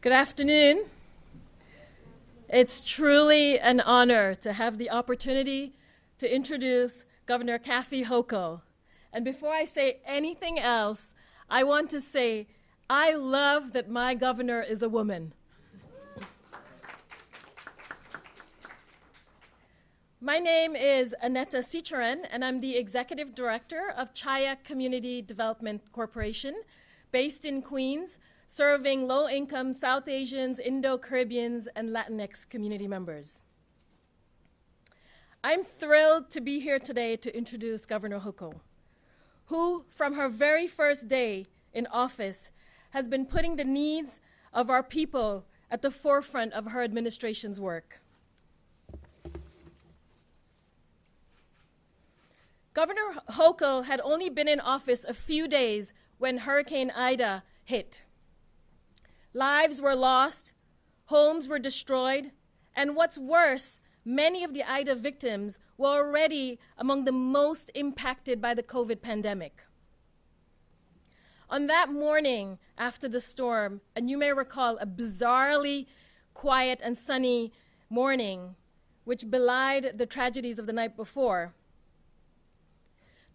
Good afternoon. It's truly an honor to have the opportunity to introduce Governor Kathy Hochul. And before I say anything else, I want to say I love that my governor is a woman. My name is Annetta Sicharan, and I'm the Executive Director of Chaya Community Development Corporation, based in Queens, serving low-income South Asians, Indo-Caribbeans, and Latinx community members. I'm thrilled to be here today to introduce Governor Hochul, who, from her very first day in office, has been putting the needs of our people at the forefront of her administration's work. Governor Hochul had only been in office a few days when Hurricane Ida hit. Lives were lost, homes were destroyed, and what's worse, many of the Ida victims were already among the most impacted by the COVID pandemic. On that morning after the storm, and you may recall a bizarrely quiet and sunny morning, which belied the tragedies of the night before,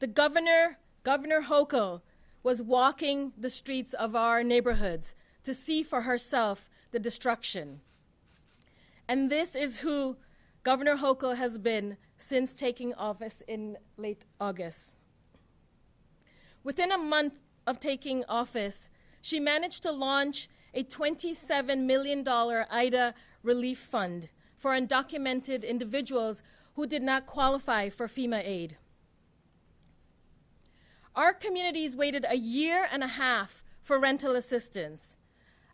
the Governor Hochul, was walking the streets of our neighborhoods to see for herself the destruction. And this is who Governor Hochul has been since taking office in late August. Within a month of taking office, she managed to launch a $27 million Ida relief fund for undocumented individuals who did not qualify for FEMA aid. Our communities waited a year and a half for rental assistance.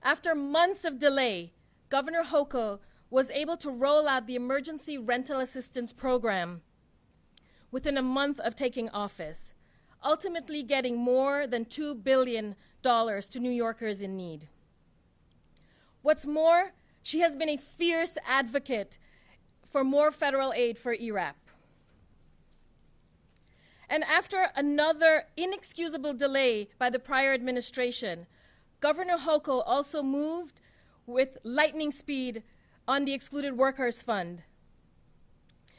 After months of delay, Governor Hochul was able to roll out the Emergency Rental Assistance Program within a month of taking office, ultimately getting more than $2 billion to New Yorkers in need. What's more, she has been a fierce advocate for more federal aid for ERAP. And after another inexcusable delay by the prior administration, Governor Hochul also moved with lightning speed on the Excluded Workers Fund,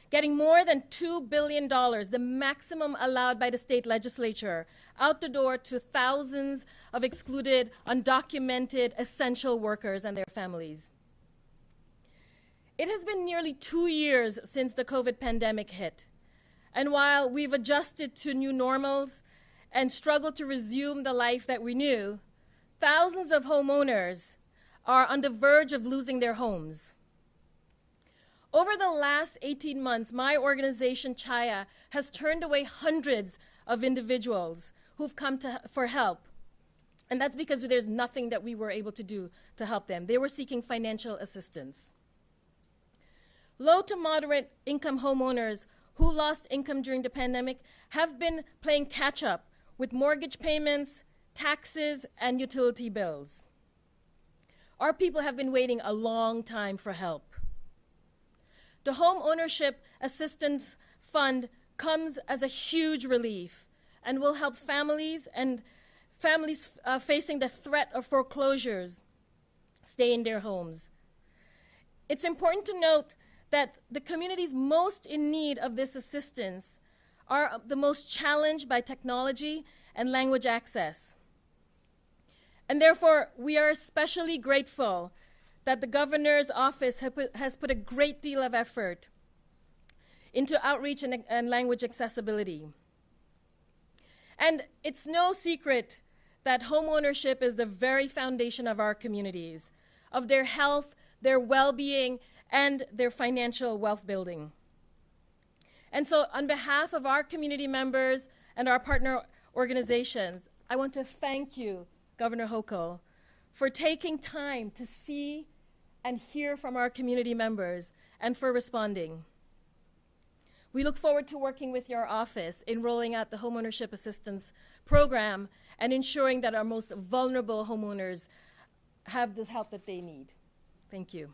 getting more than $2 billion, the maximum allowed by the state legislature, out the door to thousands of excluded, undocumented, essential workers and their families. It has been nearly 2 years since the COVID pandemic hit. And while we've adjusted to new normals and struggled to resume the life that we knew, thousands of homeowners are on the verge of losing their homes. Over the last 18 months, my organization, Chaya, has turned away hundreds of individuals who've come for help. And that's because there's nothing that we were able to do to help them. They were seeking financial assistance. Low to moderate income homeowners who lost income during the pandemic have been playing catch up with mortgage payments, taxes, and utility bills. Our people have been waiting a long time for help. The Home Ownership Assistance Fund comes as a huge relief and will help families facing the threat of foreclosures stay in their homes. It's important to note that the communities most in need of this assistance are the most challenged by technology and language access. And therefore, we are especially grateful that the governor's office has put a great deal of effort into outreach and language accessibility. And it's no secret that homeownership is the very foundation of our communities, of their health, their well-being, and their financial wealth building. And so on behalf of our community members and our partner organizations, I want to thank you, Governor Hochul, for taking time to see and hear from our community members and for responding. We look forward to working with your office in rolling out the Homeownership Assistance Program and ensuring that our most vulnerable homeowners have the help that they need. Thank you.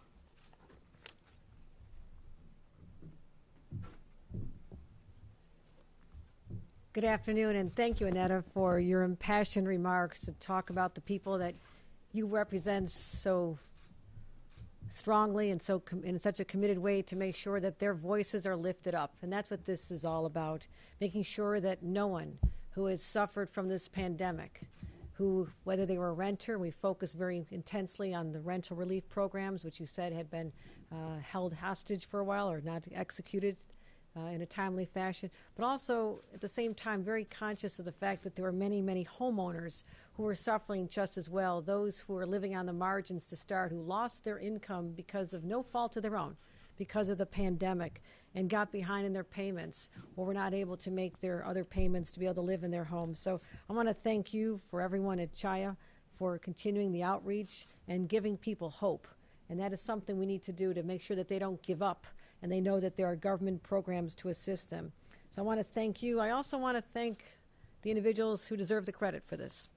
Good afternoon, and thank you, Annetta, for your impassioned remarks to talk about the people that you represent so strongly and so in such a committed way to make sure that their voices are lifted up. And that's what this is all about, making sure that no one who has suffered from this pandemic, who, whether they were a renter, we focus very intensely on the rental relief programs, which you said had been held hostage for a while or not executed in a timely fashion, but also at the same time very conscious of the fact that there were many, many homeowners who were suffering just as well, those who were living on the margins to start, who lost their income because of no fault of their own, because of the pandemic, and got behind in their payments or were not able to make their other payments to be able to live in their homes. So I want to thank you, for everyone at CHIA, for continuing the outreach and giving people hope. And that is something we need to do to make sure that they don't give up and they know that there are government programs to assist them. So I want to thank you. I also want to thank the individuals who deserve the credit for this.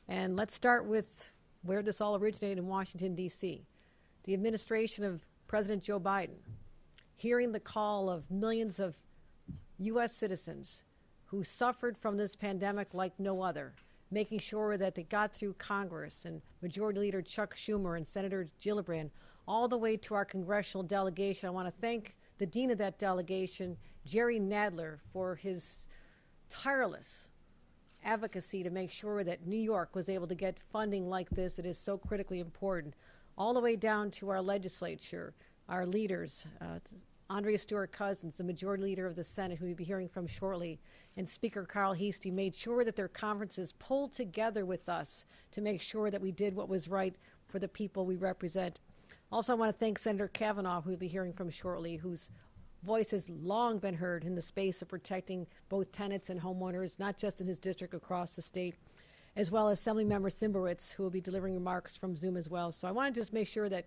And let's start with where this all originated in Washington, D.C. The administration of President Joe Biden, hearing the call of millions of U.S. citizens who suffered from this pandemic like no other, making sure that they got through Congress, and Majority Leader Chuck Schumer and Senator Gillibrand, all the way to our congressional delegation. I want to thank the dean of that delegation, Jerry Nadler, for his tireless advocacy to make sure that New York was able to get funding like this. It is so critically important. All the way down to our legislature, our leaders, Andrea Stewart-Cousins, the Majority Leader of the Senate, who you'll be hearing from shortly, and Speaker Carl Hasting made sure that their conferences pulled together with us to make sure that we did what was right for the people we represent. Also, I want to thank Senator Kavanaugh, who you'll be hearing from shortly, whose voice has long been heard in the space of protecting both tenants and homeowners, not just in his district, across the state, as well as Assemblymember Simberwitz, who will be delivering remarks from Zoom as well. So I want to just make sure that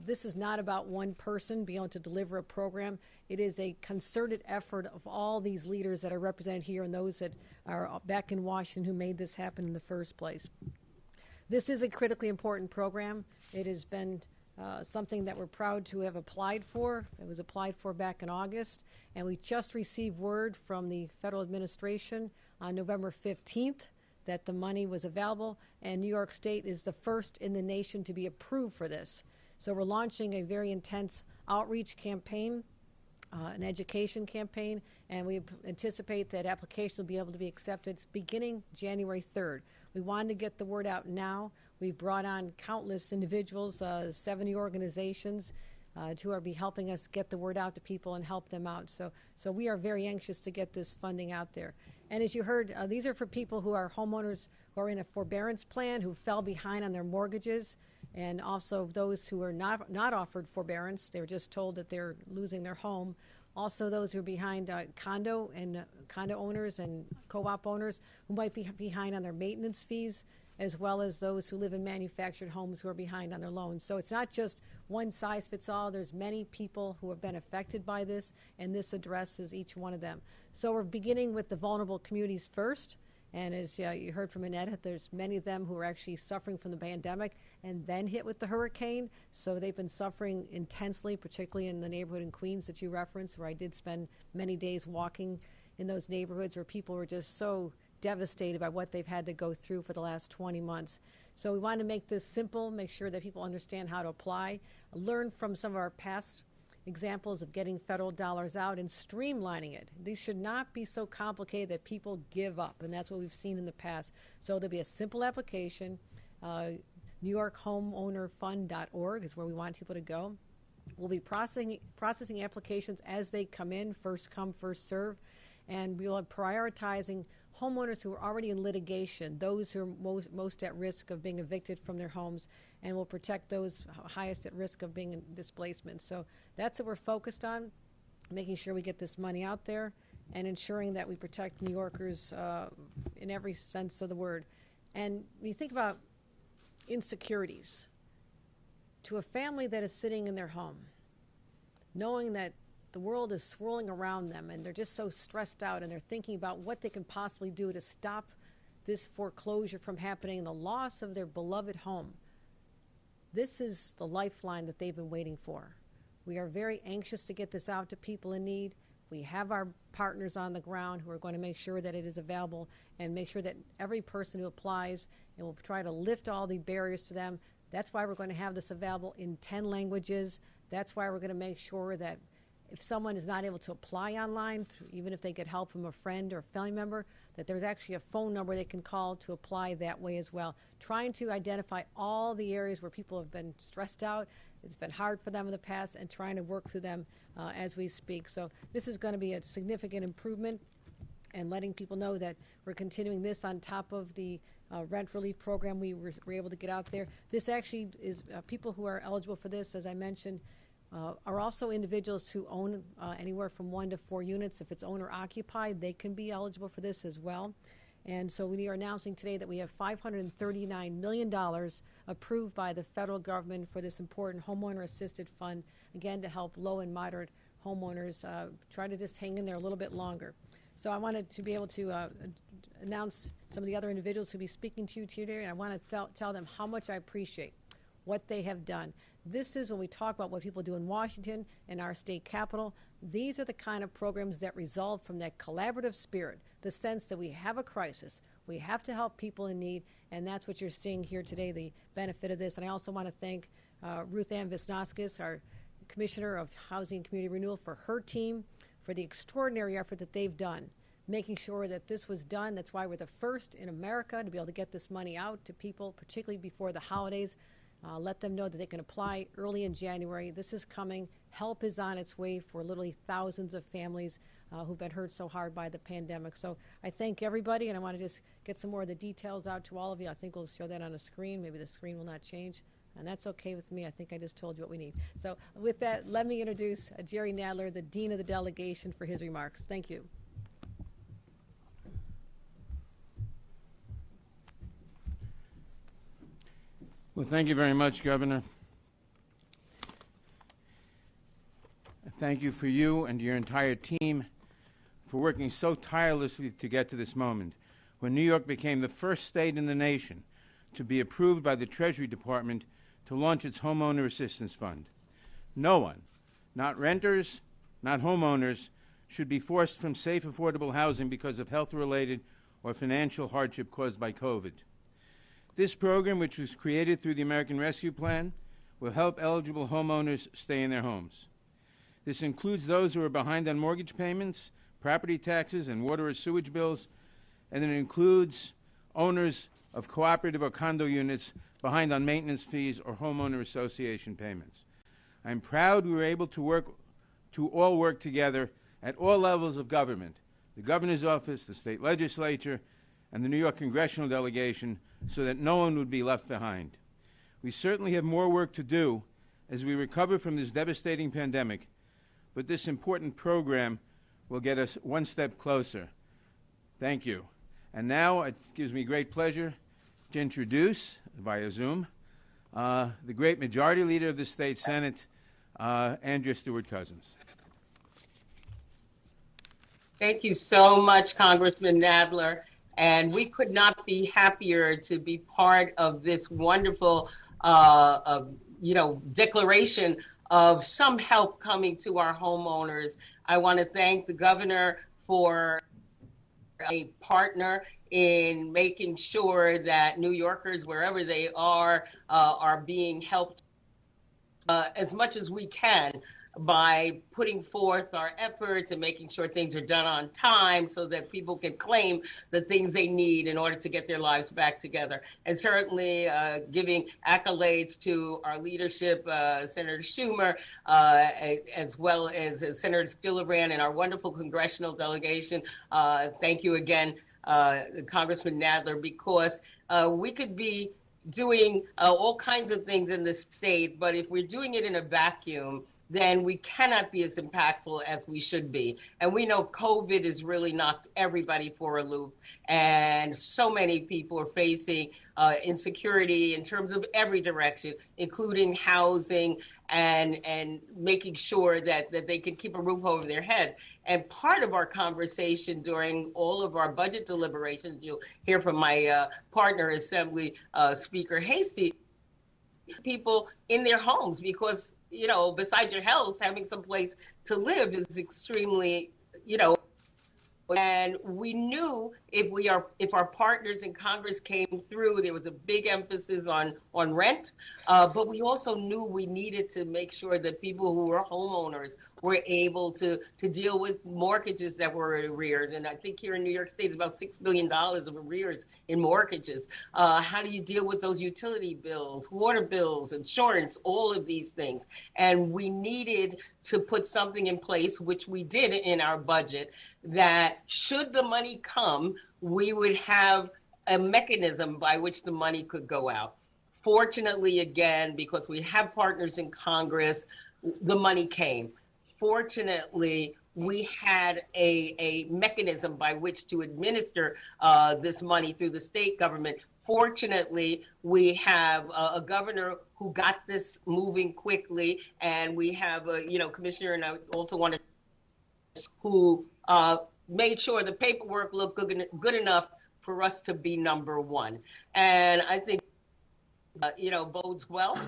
this is not about one person being able to deliver a program. It is a concerted effort of all these leaders that are represented here and those that are back in Washington who made this happen in the first place. This is a critically important program. It has been something that we're proud to have applied for. It was applied for back in August, and we just received word from the federal administration on November 15th that the money was available, and New York State is the first in the nation to be approved for this. So we're launching a very intense outreach campaign, an education campaign, and we anticipate that applications will be able to be accepted beginning January 3rd. We wanted to get the word out now. We've brought on countless individuals, 70 organizations, to be helping us get the word out to people and help them out. So we are very anxious to get this funding out there. And as you heard, these are for people who are homeowners who are in a forbearance plan, who fell behind on their mortgages, and also those who are not offered forbearance. They were just told that they're losing their home. Also those who are behind condo owners and co-op owners who might be behind on their maintenance fees, as well as those who live in manufactured homes who are behind on their loans. So it's not just one size fits all. There's many people who have been affected by this, and this addresses each one of them. So we're beginning with the vulnerable communities first. And as you heard from Annette, there's many of them who are actually suffering from the pandemic and then hit with the hurricane. So they've been suffering intensely, particularly in the neighborhood in Queens that you referenced, where I did spend many days walking in those neighborhoods where people were just so devastated by what they've had to go through for the last 20 months. So we want to make this simple, make sure that people understand how to apply, learn from some of our past examples of getting federal dollars out and streamlining it. These should not be so complicated that people give up, and that's what we've seen in the past. So there'll be a simple application. NYHomeownerFund.org is where we want people to go. We'll be processing applications as they come in, first come, first serve, and we'll be prioritizing homeowners who are already in litigation, those who are most at risk of being evicted from their homes, and will protect those highest at risk of being in displacement. So that's what we're focused on, making sure we get this money out there and ensuring that we protect New Yorkers in every sense of the word. And when you think about insecurities, to a family that is sitting in their home, knowing that the world is swirling around them and they're just so stressed out and they're thinking about what they can possibly do to stop this foreclosure from happening and the loss of their beloved home. This is the lifeline that they've been waiting for. We are very anxious to get this out to people in need. We have our partners on the ground who are going to make sure that it is available and make sure that every person who applies, and we'll try to lift all the barriers to them. That's why we're going to have this available in 10 languages. That's why we're going to make sure that if someone is not able to apply online, even if they get help from a friend or a family member, that there's actually a phone number they can call to apply that way as well. Trying to identify all the areas where people have been stressed out. It's been hard for them in the past, and trying to work through them as we speak. So this is going to be a significant improvement, and letting people know that we're continuing this on top of the rent relief program we were able to get out there. This actually is people who are eligible for this, as I mentioned, are also individuals who own anywhere from 1 to 4 units. If it's owner occupied, they can be eligible for this as well. And so we are announcing today that we have $539 million approved by the federal government for this important homeowner assisted fund, again, to help low and moderate homeowners try to just hang in there a little bit longer. So I wanted to be able to announce some of the other individuals who will be speaking to you today, and I want to tell them how much I appreciate what they have done. This is when we talk about what people do in Washington and our state capital. These are the kind of programs that result from that collaborative spirit, the sense that we have a crisis, we have to help people in need, and that's what you're seeing here today, the benefit of this. And I also want to thank Ruth Ann Visnaskis, our Commissioner of Housing and Community Renewal, for her team, for the extraordinary effort that they've done, making sure that this was done. That's why we're the first in America to be able to get this money out to people, particularly before the holidays. Let them know that they can apply early in January. This is coming. Help is on its way for literally thousands of families who've been hurt so hard by the pandemic. So I thank everybody, and I want to just get some more of the details out to all of you. I think we'll show that on the screen. Maybe the screen will not change, and that's okay with me. I think I just told you what we need. So with that, let me introduce Jerry Nadler, the Dean of the Delegation, for his remarks. Thank you. Well, thank you very much, Governor. Thank you for you and your entire team for working so tirelessly to get to this moment, when New York became the first state in the nation to be approved by the Treasury Department to launch its Homeowner Assistance Fund. No one, not renters, not homeowners, should be forced from safe, affordable housing because of health-related or financial hardship caused by COVID. This program, which was created through the American Rescue Plan, will help eligible homeowners stay in their homes. This includes those who are behind on mortgage payments, property taxes, and water or sewage bills, and it includes owners of cooperative or condo units behind on maintenance fees or homeowner association payments. I'm proud we were able to all work together at all levels of government, the governor's office, the state legislature, and the New York congressional delegation, so that no one would be left behind. We certainly have more work to do as we recover from this devastating pandemic, but this important program will get us one step closer. Thank you. And now it gives me great pleasure to introduce, via Zoom, the great Majority Leader of the State Senate, Andrea Stewart-Cousins. Thank you so much, Congressman Nadler. And we could not be happier to be part of this wonderful, declaration of some help coming to our homeowners. I want to thank the governor for a partner in making sure that New Yorkers, wherever they are being helped as much as we can by putting forth our efforts and making sure things are done on time so that people can claim the things they need in order to get their lives back together. And certainly giving accolades to our leadership, Senator Schumer, as well as Senator Gillibrand and our wonderful congressional delegation. Thank you again, Congressman Nadler, because we could be doing all kinds of things in the state, but if we're doing it in a vacuum, then we cannot be as impactful as we should be. And we know COVID has really knocked everybody for a loop. And so many people are facing insecurity in terms of every direction, including housing and making sure that they can keep a roof over their head. And part of our conversation during all of our budget deliberations, you'll hear from my partner, Assembly Speaker Hasting, people in their homes, because besides your health, having some place to live is extremely and we knew if our partners in Congress came through, there was a big emphasis on rent, but we also knew we needed to make sure that people who were homeowners were able to deal with mortgages that were in arrears. And I think here in New York State, it's about $6 billion of arrears in mortgages. How do you deal with those utility bills, water bills, insurance, all of these things? And we needed to put something in place, which we did in our budget, that should the money come, we would have a mechanism by which the money could go out. Fortunately, again, because we have partners in Congress, the money came. Fortunately, we had a mechanism by which to administer this money through the state government. Fortunately, we have a governor who got this moving quickly, and we have a commissioner, and I also want to who made sure the paperwork looked good enough for us to be number one. And I think bodes well,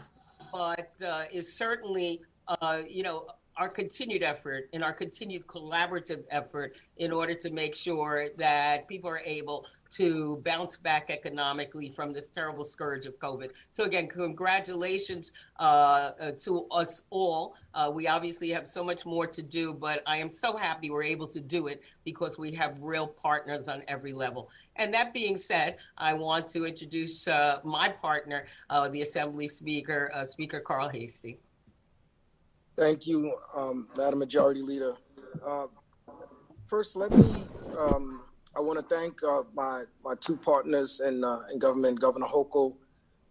but is certainly our continued effort and our continued collaborative effort in order to make sure that people are able to bounce back economically from this terrible scourge of COVID. So again, congratulations to us all. We obviously have so much more to do, but I am so happy we're able to do it because we have real partners on every level. And that being said, I want to introduce my partner, the Assembly Speaker, Speaker Carl Hasting. Thank you, Madam Majority Leader. First, let me, I want to thank my two partners in government, Governor Hochul,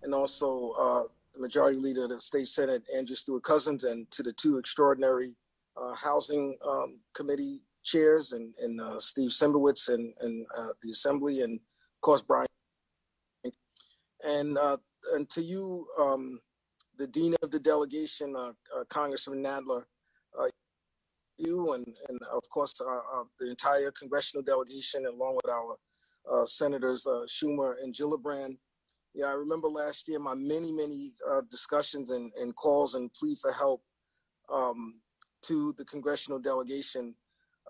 and also the Majority Leader of the State Senate, Andrew Stewart-Cousins, and to the two extraordinary Housing Committee chairs, and Steve Simbowitz and the Assembly, and of course, Brian. And to you, the Dean of the Delegation, Congressman Nadler, you and of course the entire congressional delegation, along with our Senators Schumer and Gillibrand. Yeah, I remember last year my many discussions and calls and plea for help to the congressional delegation.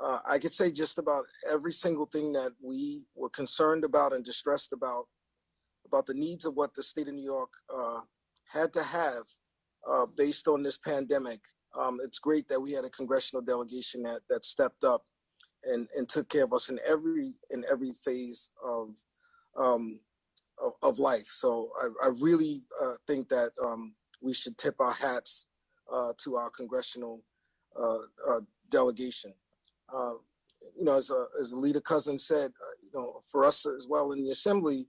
I could say just about every single thing that we were concerned about and distressed about the needs of what the state of New York had to have based on this pandemic. It's great that we had a congressional delegation that stepped up and took care of us in every phase of life. So I really think that we should tip our hats to our congressional delegation. As a Leader Cousins said, for us as well in the Assembly,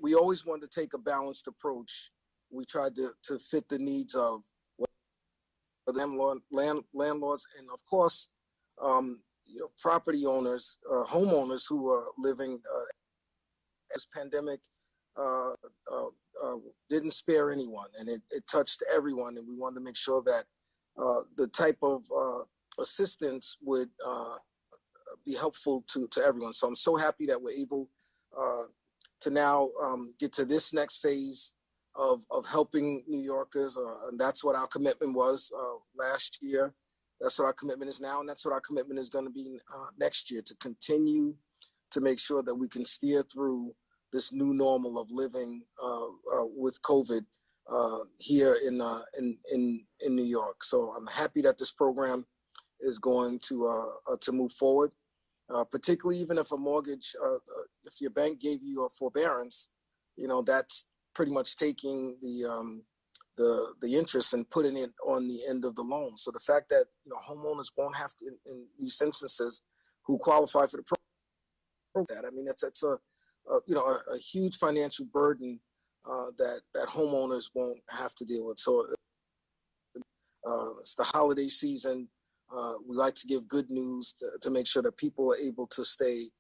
we always wanted to take a balanced approach. We tried to fit the needs of landlords, and of course, property owners, homeowners who are living this pandemic didn't spare anyone, and it touched everyone. And we wanted to make sure that the type of assistance would be helpful to everyone. So I'm so happy that we're able to now get to this next phase of helping New Yorkers, and that's what our commitment was last year. That's what our commitment is now, and that's what our commitment is going to be next year, to continue to make sure that we can steer through this new normal of living with COVID here in New York. So I'm happy that this program is going to move forward, particularly even if a mortgage, if your bank gave you a forbearance, that's pretty much taking the interest and putting it on the end of the loan. So the fact that homeowners won't have to, in these instances, who qualify for the program, I mean, it's a huge financial burden that homeowners won't have to deal with. So it's the holiday season. We like to give good news to make sure that people are able to stay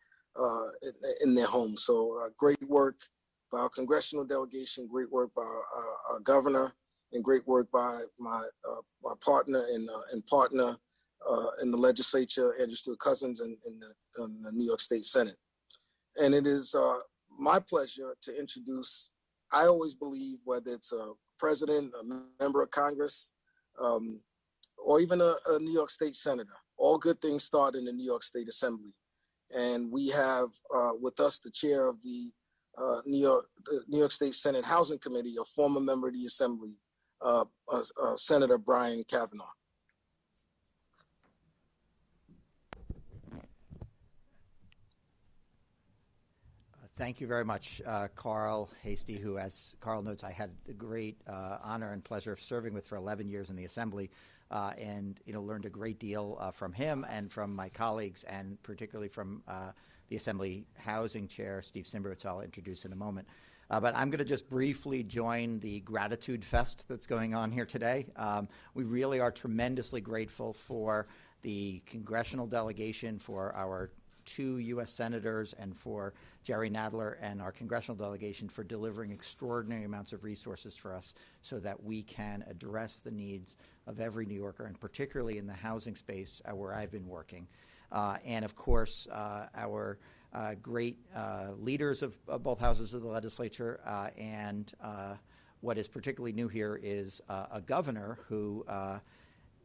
in their homes. So great work by our congressional delegation, great work by our governor, and great work by my partner and partner in the legislature, Andrew Stewart-Cousins, and in the New York State Senate. And it is my pleasure to introduce, I always believe, whether it's a president, a member of Congress, or even a New York State senator. All good things start in the New York State Assembly. And we have with us the chair of the New York State Senate Housing Committee, a former member of the Assembly, Senator Brian Kavanaugh. Thank you very much, Carl Hasty, who, as Carl notes, I had the great honor and pleasure of serving with for 11 years in the Assembly, and learned a great deal from him and from my colleagues, and particularly from the Assembly Housing Chair, Steve Simbrowitz, I'll introduce in a moment. But I'm going to just briefly join the gratitude fest that's going on here today. We really are tremendously grateful for the congressional delegation, for our 2 U.S. senators, and for Jerry Nadler and our congressional delegation for delivering extraordinary amounts of resources for us so that we can address the needs of every New Yorker, and particularly in the housing space where I've been working. And of course, our great leaders of both houses of the legislature, and what is particularly new here is a governor who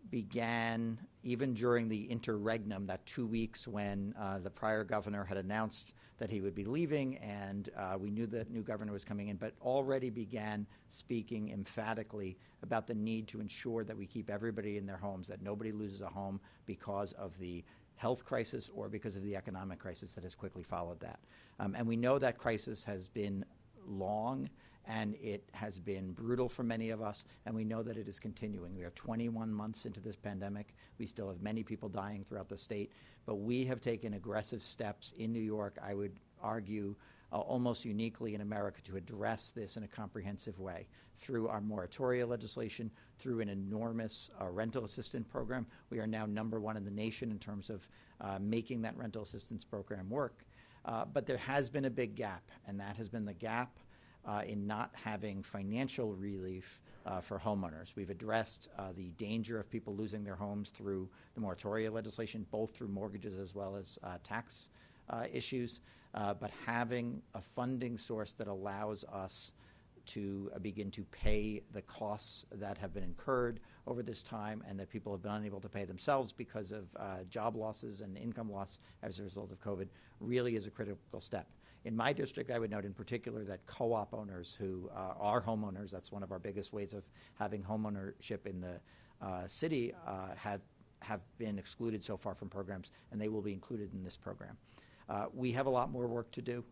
began even during the interregnum, that 2 weeks when the prior governor had announced that he would be leaving, and we knew that new governor was coming in, but already began speaking emphatically about the need to ensure that we keep everybody in their homes, that nobody loses a home because of the health crisis or because of the economic crisis that has quickly followed that. And we know that crisis has been long, and it has been brutal for many of us, and we know that it is continuing. We are 21 months into this pandemic. We still have many people dying throughout the state, but we have taken aggressive steps in New York, I would argue, almost uniquely in America, to address this in a comprehensive way through our moratoria legislation, through an enormous rental assistance program. We are now #1 in the nation in terms of making that rental assistance program work. But there has been a big gap, and that has been the gap in not having financial relief for homeowners. We've addressed the danger of people losing their homes through the moratoria legislation, both through mortgages as well as tax issues, but having a funding source that allows us to begin to pay the costs that have been incurred over this time and that people have been unable to pay themselves because of job losses and income loss as a result of COVID really is a critical step. In my district, I would note in particular that co-op owners who are homeowners, that's one of our biggest ways of having homeownership in the city, have been excluded so far from programs, and they will be included in this program. We have a lot more work to do.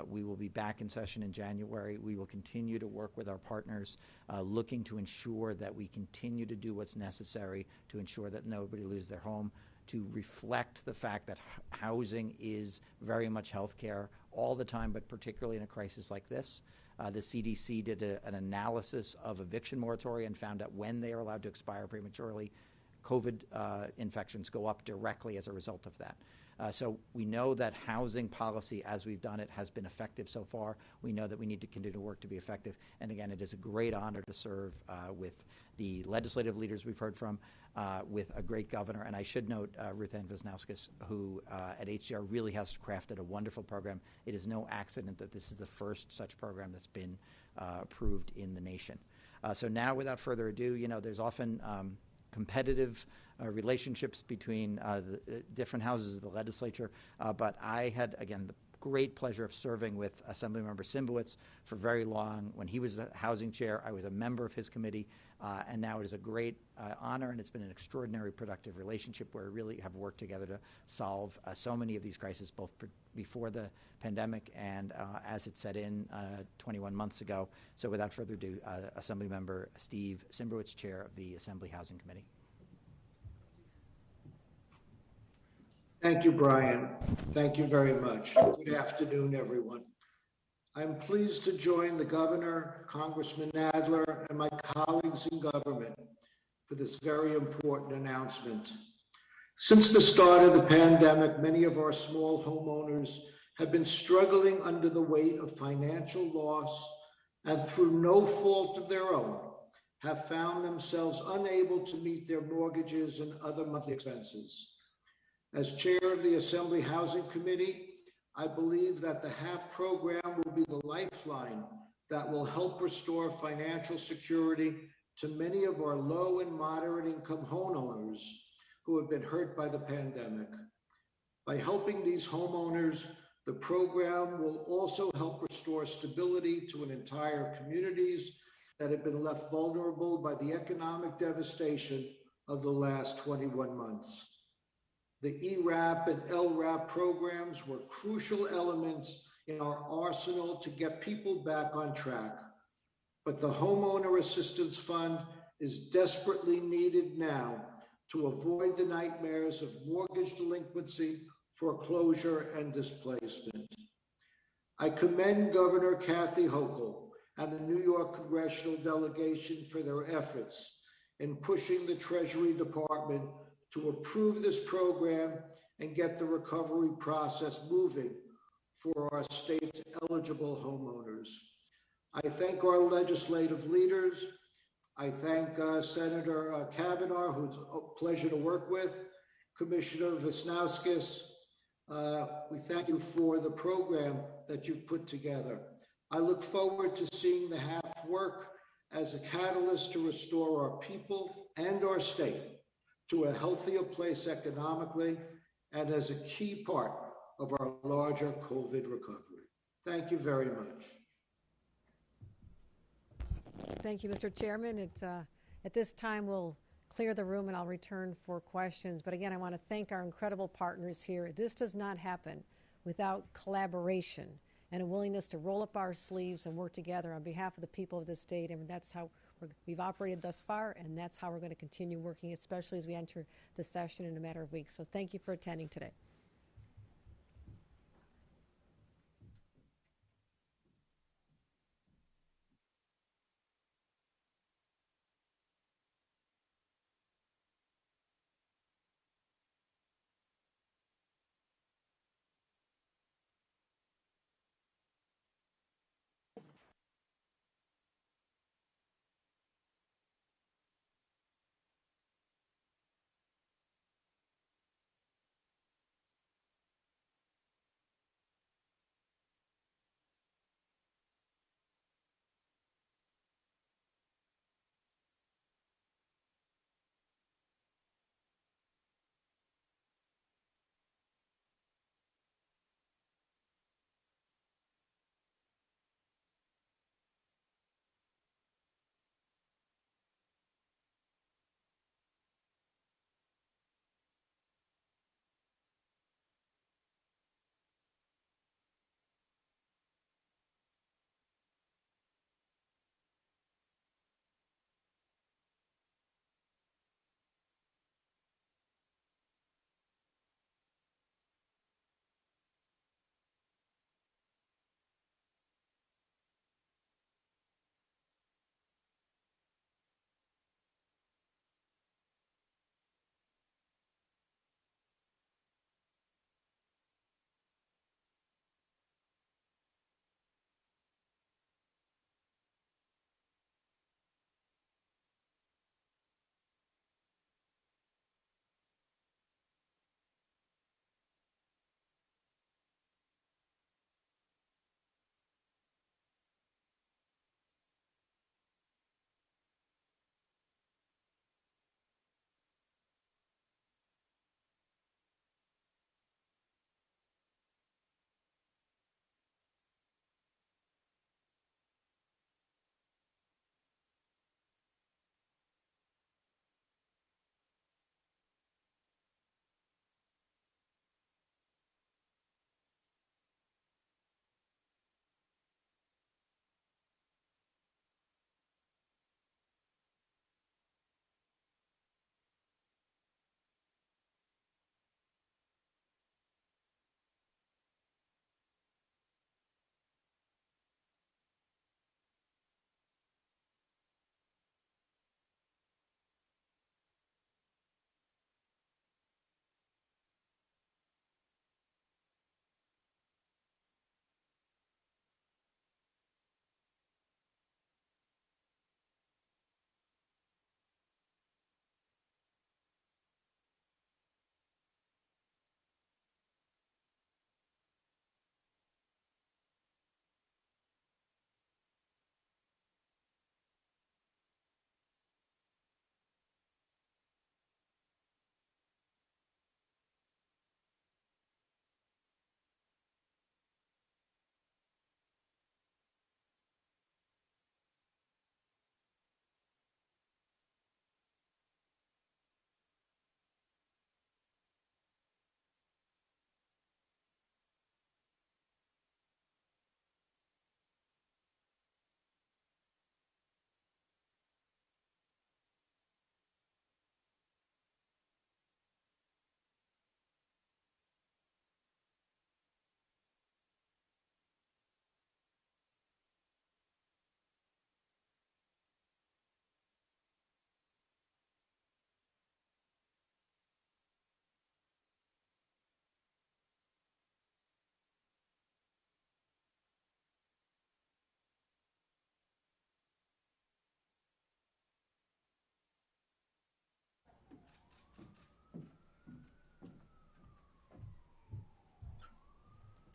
We will be back in session in January. We will continue to work with our partners, looking to ensure that we continue to do what's necessary to ensure that nobody loses their home, to reflect the fact that housing is very much health care all the time, but particularly in a crisis like this. The CDC did an analysis of eviction moratoria and found out when they are allowed to expire prematurely, COVID infections go up directly as a result of that. So we know that housing policy, as we've done it, has been effective so far. We know that we need to continue to work to be effective. And again, it is a great honor to serve with the legislative leaders we've heard from, with a great governor. And I should note Ruth Ann Wisniewski, who at HCR really has crafted a wonderful program. It is no accident that this is the first such program that's been approved in the nation. So now, without further ado, there's often competitive relationships between the different houses of the legislature, but I had, again, the great pleasure of serving with Assemblymember Simbrowitz for very long. When he was the housing chair, I was a member of his committee, and now it is a great honor, and it's been an extraordinary productive relationship where we really have worked together to solve so many of these crises, both before the pandemic and as it set in 21 months ago. So without further ado, Assemblymember Steve Simbrowitz, chair of the Assembly Housing Committee. Thank you, Brian. Thank you very much. Good afternoon, everyone. I'm pleased to join the Governor, Congressman Nadler, and my colleagues in government for this very important announcement. Since the start of the pandemic, many of our small homeowners have been struggling under the weight of financial loss and, through no fault of their own, have found themselves unable to meet their mortgages and other monthly expenses. As chair of the Assembly Housing Committee, I believe that the HAF program will be the lifeline that will help restore financial security to many of our low and moderate income homeowners who have been hurt by the pandemic. By helping these homeowners, the program will also help restore stability to an entire communities that have been left vulnerable by the economic devastation of the last 21 months. The ERAP and LRAP programs were crucial elements in our arsenal to get people back on track. But the Homeowner Assistance Fund is desperately needed now to avoid the nightmares of mortgage delinquency, foreclosure, and displacement. I commend Governor Kathy Hochul and the New York congressional delegation for their efforts in pushing the Treasury Department to approve this program and get the recovery process moving for our state's eligible homeowners. I thank our legislative leaders. I thank Senator Kavanaugh, who's a pleasure to work with, Commissioner Visnauskas. We thank you for the program that you've put together. I look forward to seeing the HAF work as a catalyst to restore our people and our state to a healthier place economically and as a key part of our larger COVID recovery. Thank you very much. Thank you, Mr. Chairman. At this time, we'll clear the room and I'll return for questions. But again, I want to thank our incredible partners here. This does not happen without collaboration and a willingness to roll up our sleeves and work together on behalf of the people of this state. And that's how we've operated thus far, and that's how we're going to continue working, especially as we enter the session in a matter of weeks. So thank you for attending today.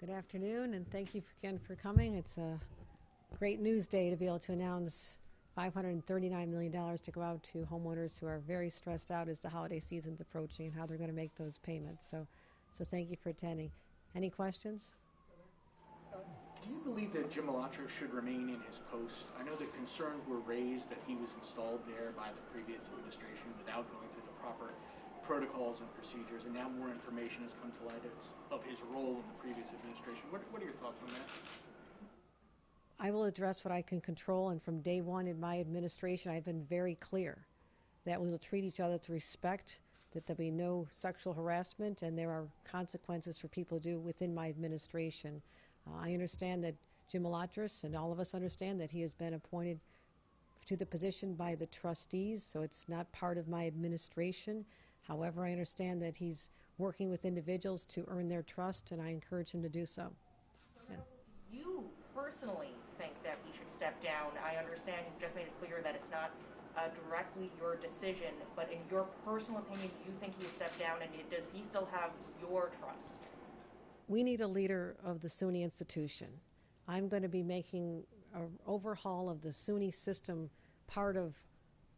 Good afternoon, and thank you again for coming. It's a great news day to be able to announce $539 million to go out to homeowners who are very stressed out as the holiday season's approaching and how they're going to make those payments. So thank you for attending. Any questions? Do you believe that Jim Alatra should remain in his post? I know that concerns were raised that he was installed there by the previous administration without going through the proper protocols and procedures, and now more information has come to light of his role in the previous administration. What are your thoughts on that? I will address what I can control, and from day one in my administration, I've been very clear that we will treat each other with respect, that there'll be no sexual harassment, and there are consequences for people to do within my administration. I understand that Jim Alatras, and all of us understand that he has been appointed to the position by the trustees, so it's not part of my administration. However, I understand that he's working with individuals to earn their trust, and I encourage him to do so. Yeah. You personally think that he should step down. I understand you've just made it clear that it's not directly your decision, but in your personal opinion, do you think he should step down, and does he still have your trust? We need a leader of the SUNY institution. I'm going to be making an overhaul of the SUNY system part of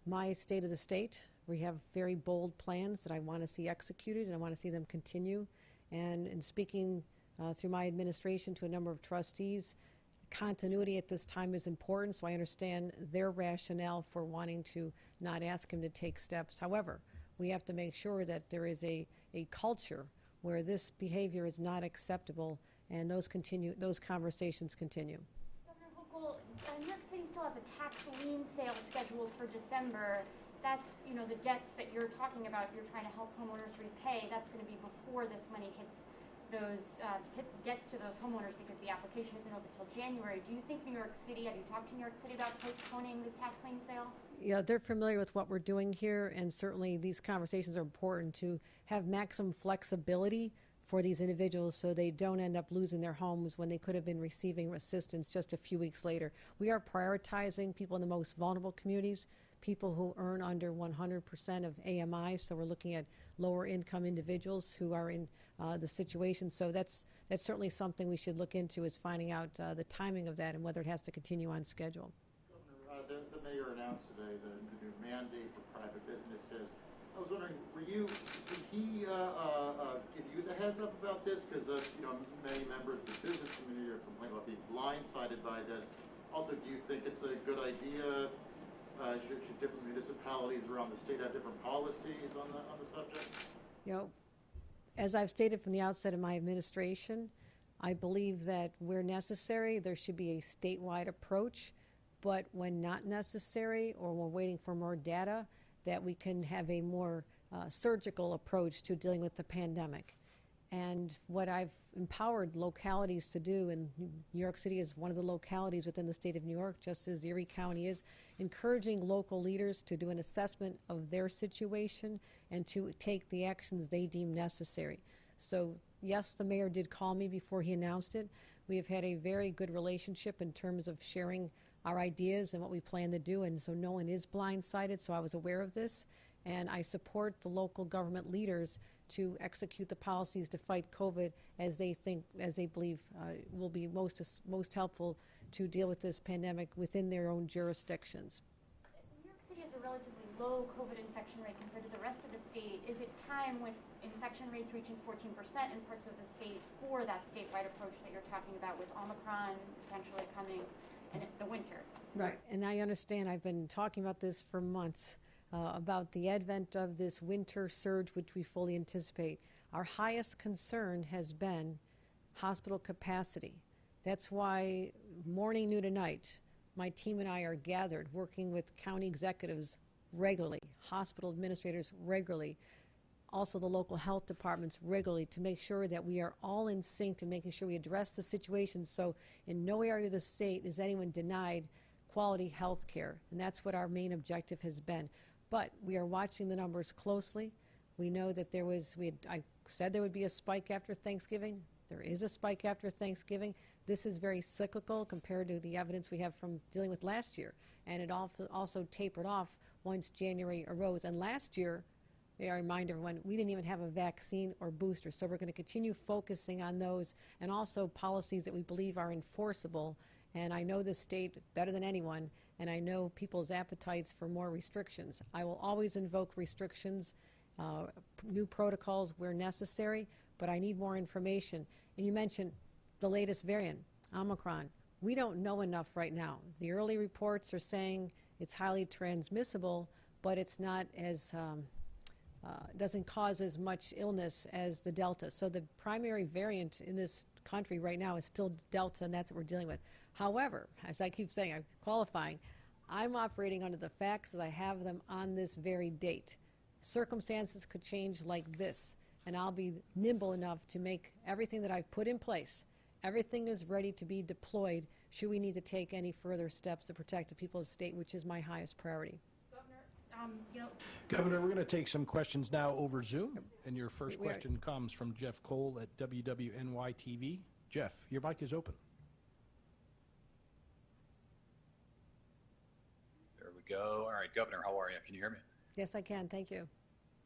my state of the state. We have very bold plans that I want to see executed, and I want to see them continue. And in speaking through my administration to a number of trustees, continuity at this time is important, so I understand their rationale for wanting to not ask him to take steps. However, we have to make sure that there is a culture where this behavior is not acceptable, and those conversations continue. Governor Hochul, New York City still has a tax lien sale scheduled for December. That's, the debts that you're talking about, you're trying to help homeowners repay. That's going to be before this money gets to those homeowners, because the application isn't open until January. Do you think New York City, have you talked to New York City about postponing the tax lien sale? Yeah, they're familiar with what we're doing here, and certainly these conversations are important to have maximum flexibility for these individuals so they don't end up losing their homes when they could have been receiving assistance just a few weeks later. We are prioritizing people in the most vulnerable communities, people who earn under 100% of AMI, so we're looking at lower income individuals who are in the situation. So that's certainly something we should look into, is finding out the timing of that and whether it has to continue on schedule. Governor, the mayor announced today the new mandate for private businesses. I was wondering, did he give you the heads up about this? Because many members of the business community are complaining about being blindsided by this. Also, do you think it's a good idea? Should different municipalities around the state have different policies on the subject? As I've stated from the outset of my administration, I believe that where necessary, there should be a statewide approach, but when not necessary or we're waiting for more data, that we can have a more surgical approach to dealing with the pandemic. And what I've empowered localities to do, and New York City is one of the localities within the state of New York, just as Erie County is, encouraging local leaders to do an assessment of their situation and to take the actions they deem necessary. So yes, the mayor did call me before he announced it. We have had a very good relationship in terms of sharing our ideas and what we plan to do, and so no one is blindsided, so I was aware of this. And I support the local government leaders to execute the policies to fight COVID as they believe will be most helpful to deal with this pandemic within their own jurisdictions. New York City has a relatively low COVID infection rate compared to the rest of the state. Is it time, with infection rates reaching 14% in parts of the state, for that statewide approach that you're talking about, with Omicron potentially coming in the winter? Right, and I understand. I've been talking about this for months. About the advent of this winter surge, which we fully anticipate. Our highest concern has been hospital capacity. That's why morning, noon, and night, my team and I are gathered working with county executives regularly, hospital administrators regularly, also the local health departments regularly, to make sure that we are all in sync and making sure we address the situation, so in no area of the state is anyone denied quality health care. And that's what our main objective has been. But we are watching the numbers closely. We know that I said there would be a spike after Thanksgiving. There is a spike after Thanksgiving. This is very cyclical compared to the evidence we have from dealing with last year. And it also tapered off once January arose. And last year, may I remind everyone, we didn't even have a vaccine or booster. So we're going to continue focusing on those and also policies that we believe are enforceable. And I know this state better than anyone, and I know people's appetites for more restrictions. I will always invoke restrictions, new protocols where necessary, but I need more information. And you mentioned the latest variant, Omicron. We don't know enough right now. The early reports are saying it's highly transmissible, but it's not as doesn't cause as much illness as the Delta. So the primary variant in this country right now is still Delta, and that's what we're dealing with. However, as I keep saying, I'm qualifying, I'm operating under the facts as I have them on this very date. Circumstances could change like this, and I'll be nimble enough to make everything that I've put in place. Everything is ready to be deployed should we need to take any further steps to protect the people of the state, which is my highest priority. Governor, we're going to take some questions now over Zoom, and your first question comes from Jeff Cole at WWNY TV. Jeff, your mic is open. There we go. All right, Governor, how are you? Can you hear me? Yes, I can. Thank you.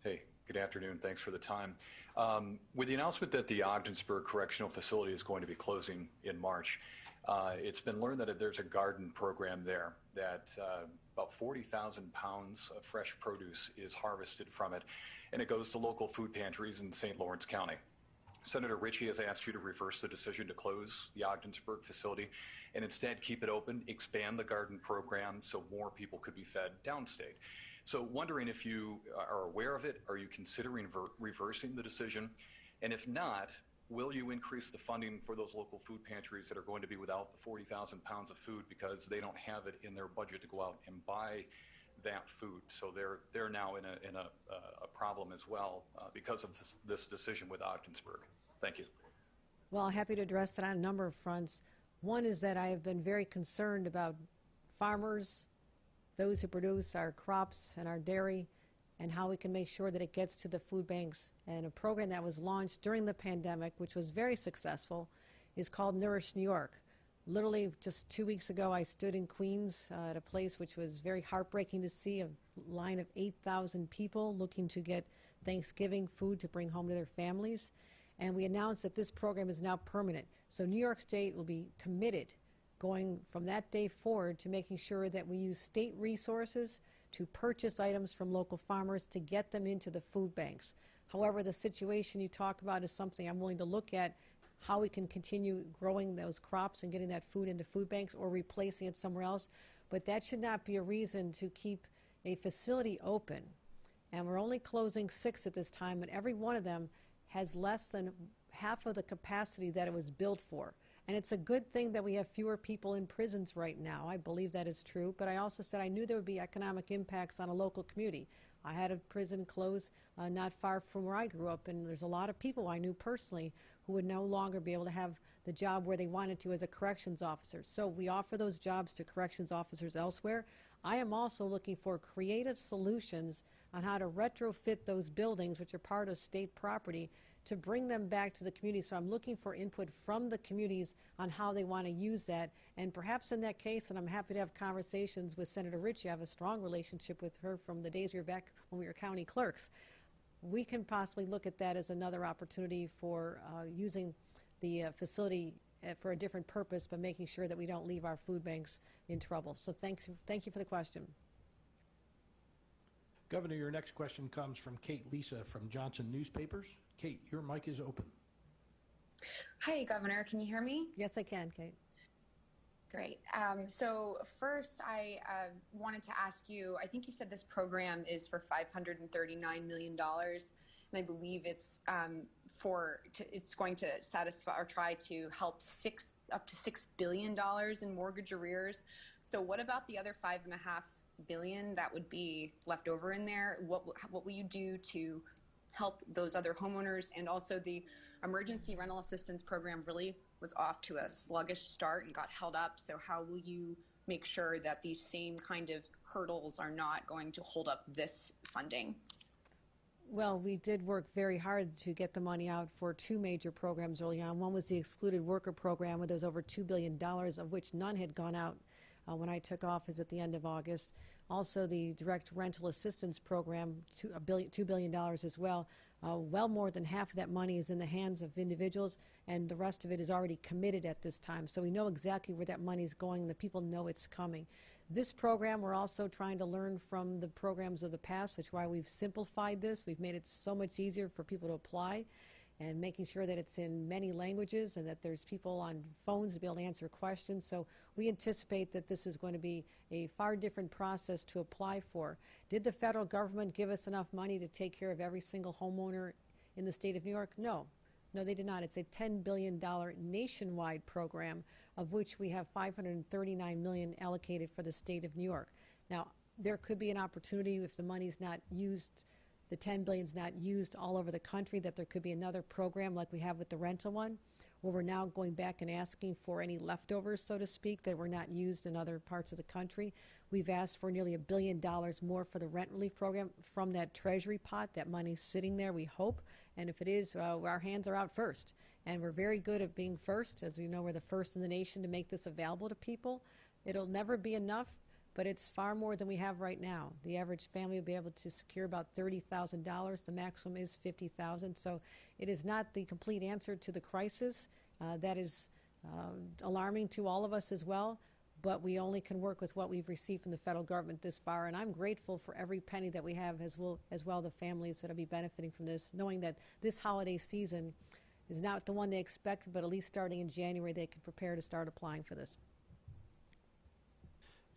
Hey, good afternoon. Thanks for the time. With the announcement that the Ogdensburg Correctional Facility is going to be closing in March, it's been learned that there's a garden program there that about 40,000 pounds of fresh produce is harvested from it, and it goes to local food pantries in St. Lawrence County. Senator Ritchie has asked you to reverse the decision to close the Ogdensburg facility and instead keep it open, expand the garden program so more people could be fed downstate. So wondering if you are aware of it, are you considering reversing the decision? And if not, will you increase the funding for those local food pantries that are going to be without the 40,000 pounds of food because they don't have it in their budget to go out and buy that food? So they're now in a problem as well because of this decision with Ogdensburg. Thank you. Well, I'm happy to address that on a number of fronts. One is that I have been very concerned about farmers, those who produce our crops and our dairy, and how we can make sure that it gets to the food banks. And a program that was launched during the pandemic, which was very successful, is called Nourish New York. Literally just 2 weeks ago, I stood in Queens at a place which was very heartbreaking to see, a line of 8,000 people looking to get Thanksgiving food to bring home to their families. And we announced that this program is now permanent. So New York State will be committed going from that day forward to making sure that we use state resources to purchase items from local farmers to get them into the food banks. However, the situation you talk about is something I'm willing to look at, how we can continue growing those crops and getting that food into food banks or replacing it somewhere else. But that should not be a reason to keep a facility open. And we're only closing 6 at this time, and every one of them has less than half of the capacity that it was built for. And it's a good thing that we have fewer people in prisons right now. I believe that is true. But I also said I knew there would be economic impacts on a local community. I had a prison close not far from where I grew up, and there's a lot of people I knew personally who would no longer be able to have the job where they wanted to as a corrections officer. So we offer those jobs to corrections officers elsewhere. I am also looking for creative solutions on how to retrofit those buildings, which are part of state property, to bring them back to the community. So I'm looking for input from the communities on how they want to use that. And perhaps in that case, and I'm happy to have conversations with Senator Ritchie, I have a strong relationship with her from the days we were back when we were county clerks, we can possibly look at that as another opportunity for using the facility for a different purpose, but making sure that we don't leave our food banks in trouble. So thank you for the question. Governor, your next question comes from Kate Lisa from Johnson Newspapers. Kate, your mic is open. Hi, Governor. Can you hear me? Yes, I can, Kate. Great. So first, I wanted to ask you, I think you said this program is for $539 million, and I believe it's it's going to satisfy or try to help up to $6 billion in mortgage arrears. So what about the other $5.5 billion that would be left over in there? What will you do to help those other homeowners? And also the emergency rental assistance program really was off to a sluggish start and got held up. So how will you make sure that these same kind of hurdles are not going to hold up this funding? Well, we did work very hard to get the money out for 2 major programs early on. One was the excluded worker program, where there was over $2 billion, of which none had gone out when I took office at the end of August. Also, the direct rental assistance program, $2 billion as well. Well more than half of that money is in the hands of individuals, and the rest of it is already committed at this time. So we know exactly where that money is going, and the people know it's coming. This program, we're also trying to learn from the programs of the past, which is why we've simplified this. We've made it so much easier for people to apply, and making sure that it's in many languages and that there's people on phones to be able to answer questions. So we anticipate that this is going to be a far different process to apply for. Did the federal government give us enough money to take care of every single homeowner in the state of New York? No. No, they did not. It's a $10 billion nationwide program, of which we have $539 million allocated for the state of New York. Now, there could be an opportunity if the money's not used, the $10 billion is not used all over the country, that there could be another program like we have with the rental one, where we're now going back and asking for any leftovers, so to speak, that were not used in other parts of the country. We've asked for nearly $1 billion more for the rent relief program from that Treasury pot. That money's sitting there, we hope. And if it is, our hands are out first. And we're very good at being first. As we know, we're the first in the nation to make this available to people. It'll never be enough, but it's far more than we have right now. The average family will be able to secure about $30,000. The maximum is $50,000. So it is not the complete answer to the crisis. That is alarming to all of us as well, but we only can work with what we've received from the federal government this far, and I'm grateful for every penny that we have, as well the families that will be benefiting from this, knowing that this holiday season is not the one they expected, but at least starting in January they can prepare to start applying for this.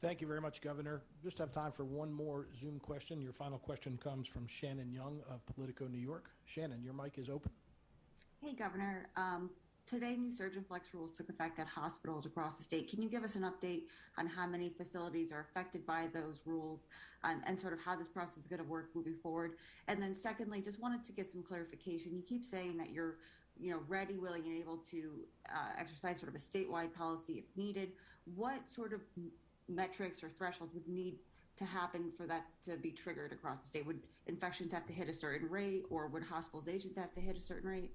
Thank you very much, Governor. Just have time for one more Zoom question. Your final question comes from Shannon Young of Politico New York. Shannon, your mic is open. Hey, Governor. Today, new surge and flex rules took effect at hospitals across the state. Can you give us an update on how many facilities are affected by those rules and sort of how this process is going to work moving forward? And then secondly, just wanted to get some clarification. You keep saying that you're ready, willing, and able to exercise sort of a statewide policy if needed. What sort of metrics or thresholds would need to happen for that to be triggered across the state? Would infections have to hit a certain rate, or would hospitalizations have to hit a certain rate?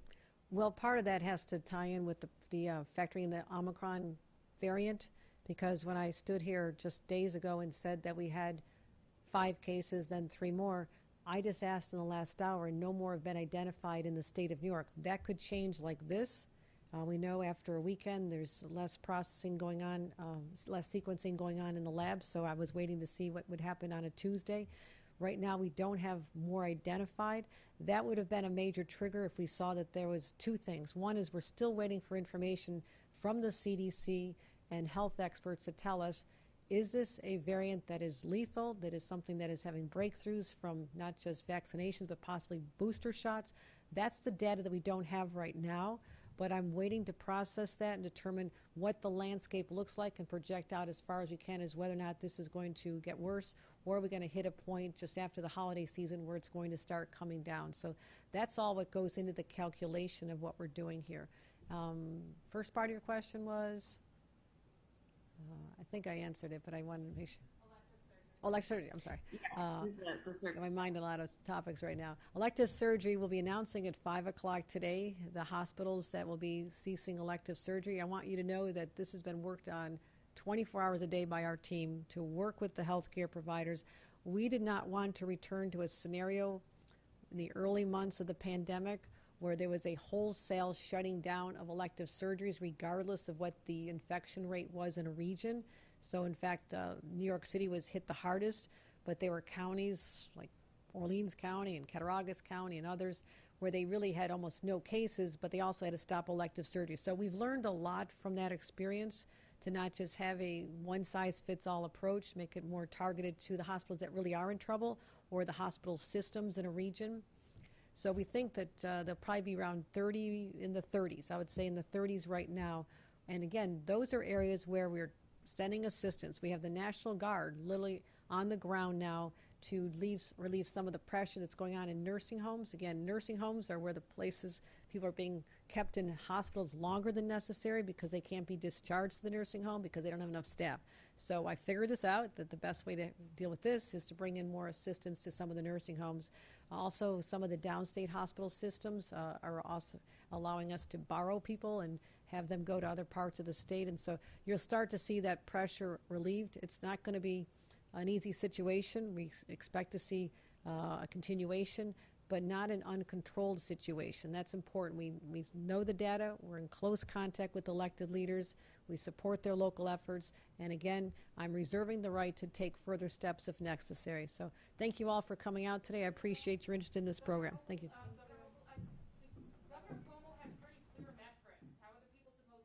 Well, part of that has to tie in with the factoring the Omicron variant, because when I stood here just days ago and said that we had 5 cases, then 3 more, I just asked in the last hour, and no more have been identified in the state of New York. That could change like this. We know after a weekend there's less processing going on, less sequencing going on in the lab, so I was waiting to see what would happen on a Tuesday. Right now we don't have more identified. That would have been a major trigger if we saw that there was 2 things. One is we're still waiting for information from the CDC and health experts to tell us, is this a variant that is lethal, that is something that is having breakthroughs from not just vaccinations but possibly booster shots? That's the data that we don't have right now, but I'm waiting to process that and determine what the landscape looks like and project out as far as we can as whether or not this is going to get worse, or are we going to hit a point just after the holiday season where it's going to start coming down. So that's all what goes into the calculation of what we're doing here. First part of your question was, I think I answered it, but I wanted to make sure. Elective surgery, I'm sorry. Got my mind on a lot of topics right now. Elective surgery will be announcing at 5 o'clock today the hospitals that will be ceasing elective surgery. I want you to know that this has been worked on 24 hours a day by our team to work with the healthcare providers. We did not want to return to a scenario in the early months of the pandemic where there was a wholesale shutting down of elective surgeries regardless of what the infection rate was in a region. So in fact, New York City was hit the hardest, but there were counties like Orleans County and Cattaraugus County and others where they really had almost no cases, but they also had to stop elective surgery. So we've learned a lot from that experience to not just have a one-size-fits-all approach, make it more targeted to the hospitals that really are in trouble or the hospital systems in a region. So we think that there'll probably be around 30 in the 30s, I would say in the 30s right now. And again, those are areas where we're sending assistance. We have the National Guard literally on the ground now to relieve some of the pressure that's going on in nursing homes. Again, nursing homes are where the places people are being kept in hospitals longer than necessary because they can't be discharged to the nursing home because they don't have enough staff. So I figured this out, that the best way to deal with this is to bring in more assistance to some of the nursing homes. Also, some of the downstate hospital systems are also allowing us to borrow people and have them go to other parts of the state. And so you'll start to see that pressure relieved. It's not going to be an easy situation. We expect to see a continuation, but not an uncontrolled situation. That's important. We know the data. We're in close contact with elected leaders. We support their local efforts. And again, I'm reserving the right to take further steps if necessary. So thank you all for coming out today. I appreciate your interest in this program. Thank you.